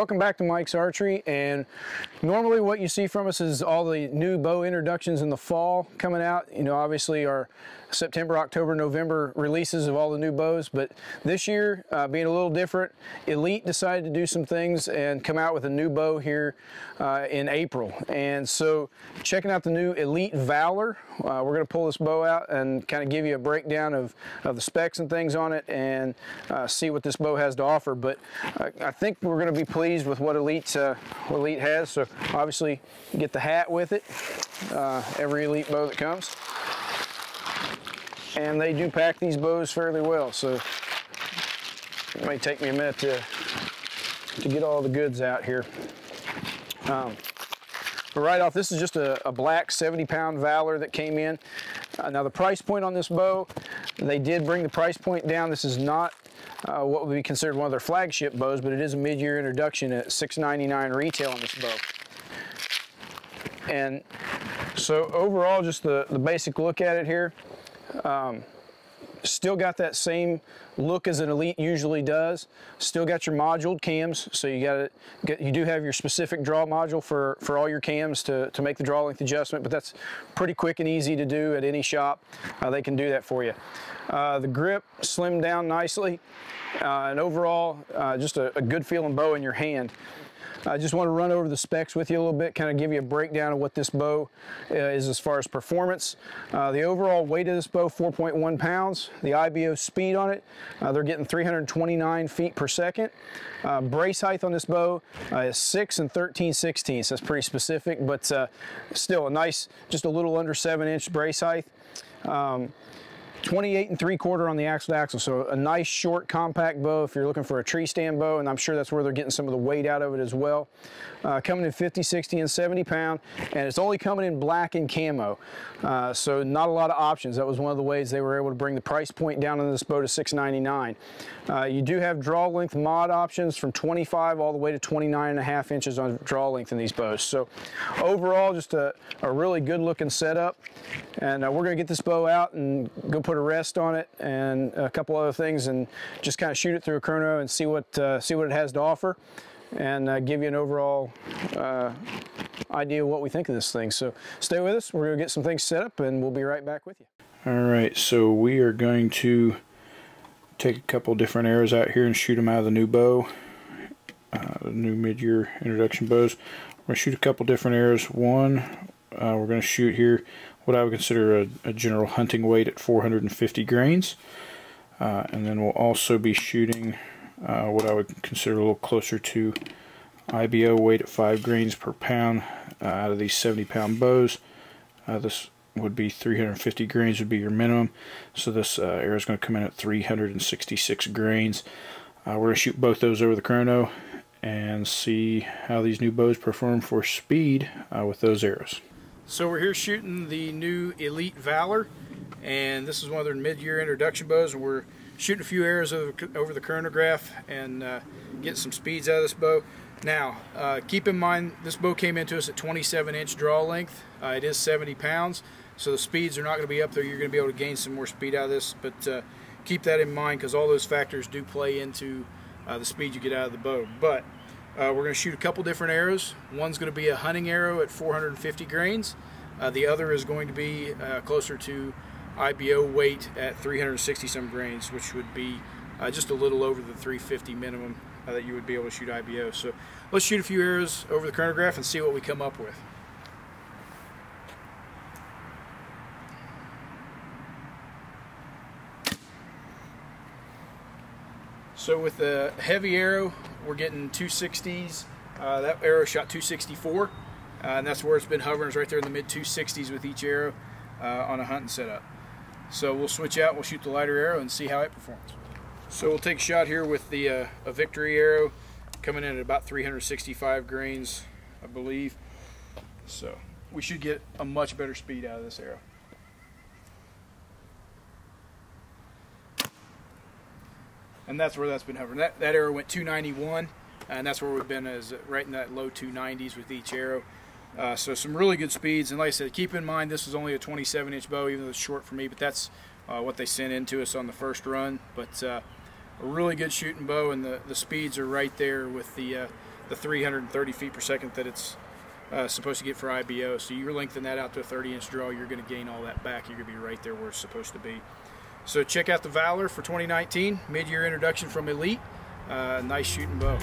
Welcome back to Mike's Archery, and normally what you see from us is all the new bow introductions in the fall coming out. You know, obviously our September, October, November releases of all the new bows, but this year, being a little different, Elite decided to do some things and come out with a new bow here in April. And so checking out the new Elite Valor, we're going to pull this bow out and kind of give you a breakdown of the specs and things on it and see what this bow has to offer. But I think we're going to be pleased with what Elite has. So obviously you get the hat with it, every Elite bow that comes. And they do pack these bows fairly well, so it may take me a minute to get all the goods out here. But right off, this is just a black 70-pound Valor that came in. Now the price point on this bow, they did bring the price point down. This is not what would be considered one of their flagship bows, but it is a mid-year introduction at $6.99 retail on this bow. And so overall, just the basic look at it here. Still got that same look as an Elite usually does. Still got your moduled cams, so you do have your specific draw module for all your cams to make the draw length adjustment, but that's pretty quick and easy to do at any shop. They can do that for you. The grip slimmed down nicely, and overall just a good feeling bow in your hand. I just want to run over the specs with you a little bit, kind of give you a breakdown of what this bow is as far as performance. The overall weight of this bow, 4.1 pounds. The IBO speed on it, they're getting 329 feet per second. Brace height on this bow is 6 13/16. That's pretty specific, but still a nice, just a little under 7-inch brace height. 28 3/4 on the axle to axle, so a nice short compact bow if you're looking for a tree stand bow, and I'm sure that's where they're getting some of the weight out of it as well. Coming in 50, 60, and 70 pound, and it's only coming in black and camo, so not a lot of options. That was one of the ways they were able to bring the price point down on this bow to $6.99. You do have draw length mod options from 25 all the way to 29.5 inches on draw length in these bows. So overall, just a really good looking setup, and we're going to get this bow out and go put a rest on it and a couple other things, and just kind of shoot it through a chrono and see what it has to offer, and give you an overall idea of what we think of this thing. So stay with us. We're going to get some things set up, and we'll be right back with you. All right, so we are going to take a couple different arrows out here and shoot them out of the new bow, the new mid-year introduction bows. We're going to shoot a couple different arrows. One, we're going to shoot here what I would consider a general hunting weight at 450 grains. And then we'll also be shooting what I would consider a little closer to IBO weight at 5 grains per pound out of these 70-pound bows. This would be 350 grains would be your minimum. So this arrow is going to come in at 366 grains. We're going to shoot both those over the chrono and see how these new bows perform for speed with those arrows. So we're here shooting the new Elite Valor, and this is one of their mid-year introduction bows, and we're shooting a few arrows over the chronograph and getting some speeds out of this bow. Now, keep in mind this bow came into us at 27-inch draw length. It is 70 pounds, so the speeds are not going to be up there. You're going to be able to gain some more speed out of this, but keep that in mind because all those factors do play into the speed you get out of the bow. But we're going to shoot a couple different arrows. One's going to be a hunting arrow at 450 grains. The other is going to be closer to IBO weight at 360 some grains, which would be just a little over the 350 minimum that you would be able to shoot IBO. So let's shoot a few arrows over the chronograph and see what we come up with. So with the heavy arrow, we're getting 260s. That arrow shot 264, and that's where it's been hovering, is right there in the mid 260s with each arrow on a hunting setup. So we'll switch out, we'll shoot the lighter arrow and see how it performs. So we'll take a shot here with the a Victory arrow, coming in at about 365 grains, I believe. So we should get a much better speed out of this arrow. And that's where that's been hovering. That arrow went 291, and that's where we've been, is right in that low 290s with each arrow. So some really good speeds, and like I said, keep in mind this is only a 27-inch bow, even though it's short for me, but that's what they sent into us on the first run. But a really good shooting bow, and the speeds are right there with the the 330 feet per second that it's supposed to get for IBO. So you lengthen that out to a 30-inch draw, you're going to gain all that back. You're going to be right there where it's supposed to be. So check out the Valor for 2019, mid-year introduction from Elite. Nice shooting bow.